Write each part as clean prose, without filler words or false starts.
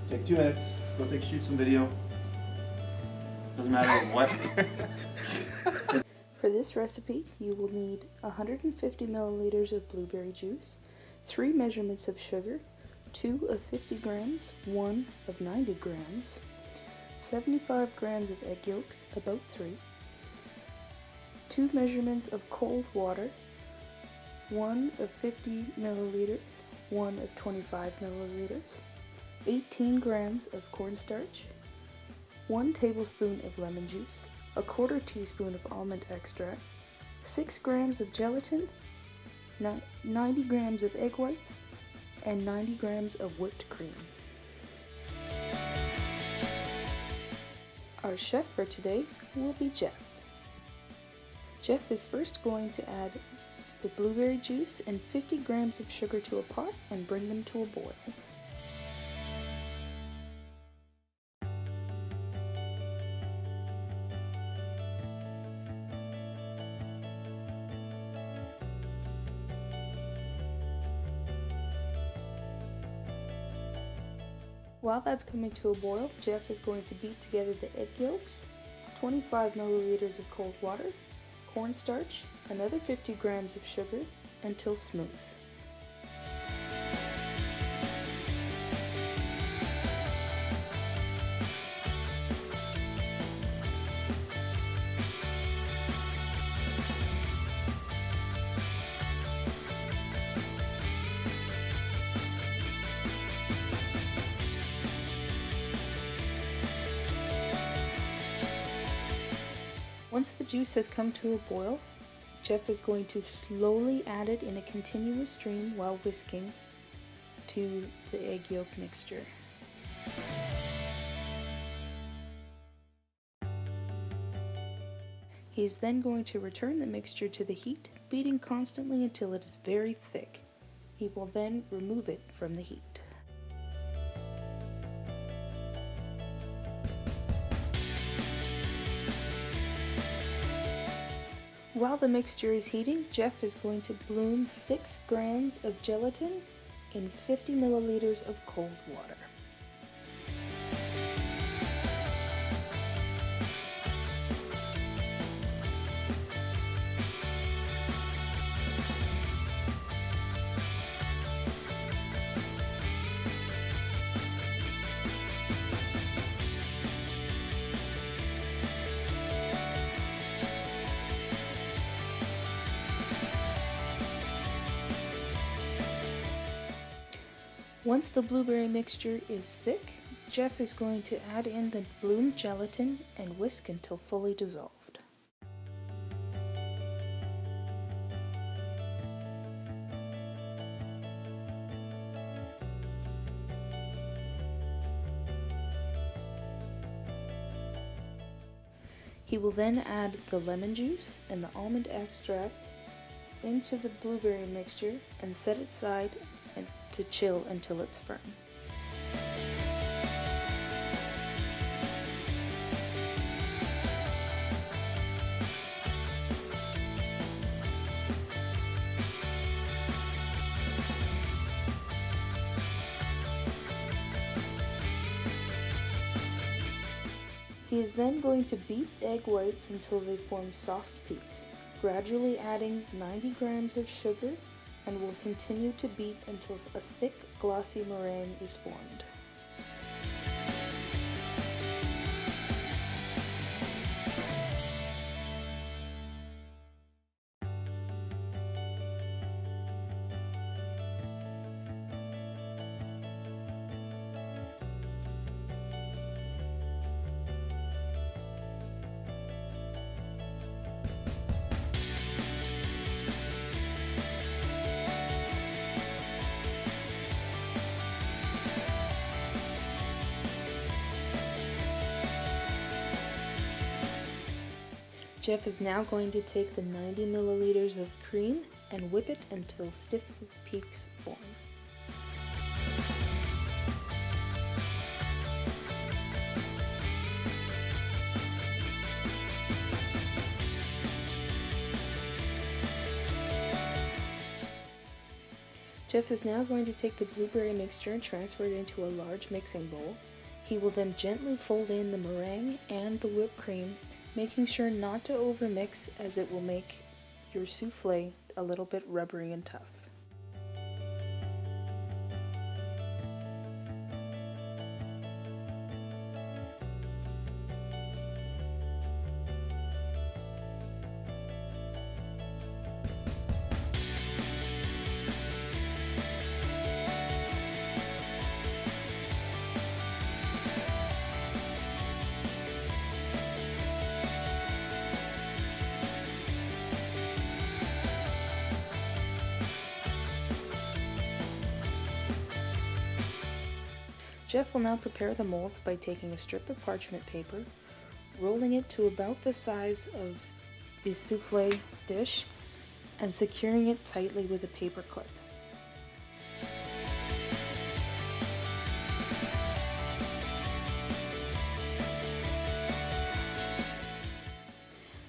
Take 2 minutes. Go shoot some video. Doesn't matter what. For this recipe, you will need 150 milliliters of blueberry juice, 3 measurements of sugar, 2 of 50 grams, 1 of 90 grams, 75 grams of egg yolks, about 3, 2 measurements of cold water, 1 of 50 milliliters, 1 of 25 milliliters, 18 grams of cornstarch, 1 tablespoon of lemon juice, a 1/4 teaspoon of almond extract, 6 grams of gelatin, 90 grams of egg whites, and 90 grams of whipped cream. Our chef for today will be Jeff. Jeff is first going to add the blueberry juice and 50 grams of sugar to a pot and bring them to a boil. While that's coming to a boil, Jeff is going to beat together the egg yolks, 25 milliliters of cold water, cornstarch, another 50 grams of sugar until smooth. Once the juice has come to a boil, Jeff is going to slowly add it in a continuous stream while whisking to the egg yolk mixture. He is then going to return the mixture to the heat, beating constantly until it is very thick. He will then remove it from the heat. While the mixture is heating, Jeff is going to bloom 6 grams of gelatin in 50 milliliters of cold water. Once the blueberry mixture is thick, Jeff is going to add in the bloomed gelatin and whisk until fully dissolved. He will then add the lemon juice and the almond extract into the blueberry mixture and set it aside to chill until it's firm. He is then going to beat egg whites until they form soft peaks, gradually adding 90 grams of sugar, and will continue to beat until a thick, glossy meringue is formed. Jeff is now going to take the 90 milliliters of cream and whip it until stiff peaks form. Jeff is now going to take the blueberry mixture and transfer it into a large mixing bowl. He will then gently fold in the meringue and the whipped cream, making sure not to overmix as it will make your souffle a little bit rubbery and tough. Jeff will now prepare the molds by taking a strip of parchment paper, rolling it to about the size of the souffle dish, and securing it tightly with a paper clip.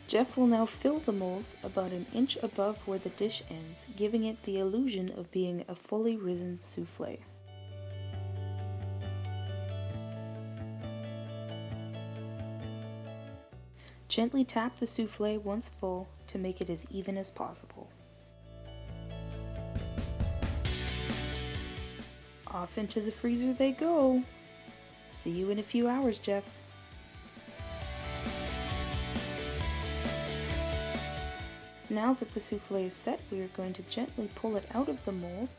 Jeff will now fill the molds about an inch above where the dish ends, giving it the illusion of being a fully risen souffle. Gently tap the souffle once full to make it as even as possible. Off into the freezer they go. See you in a few hours, Jeff. Now that the souffle is set, we are going to gently pull it out of the mold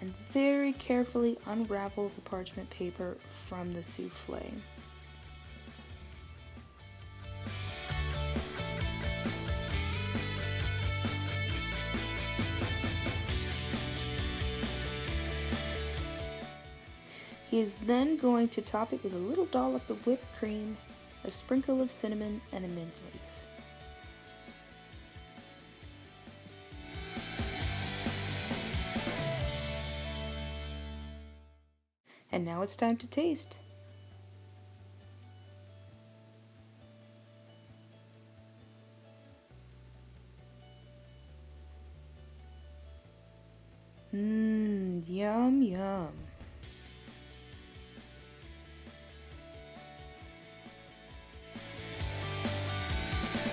and very carefully unravel the parchment paper from the souffle. He is then going to top it with a little dollop of whipped cream, a sprinkle of cinnamon, and a mint leaf. And now it's time to taste. Yum yum.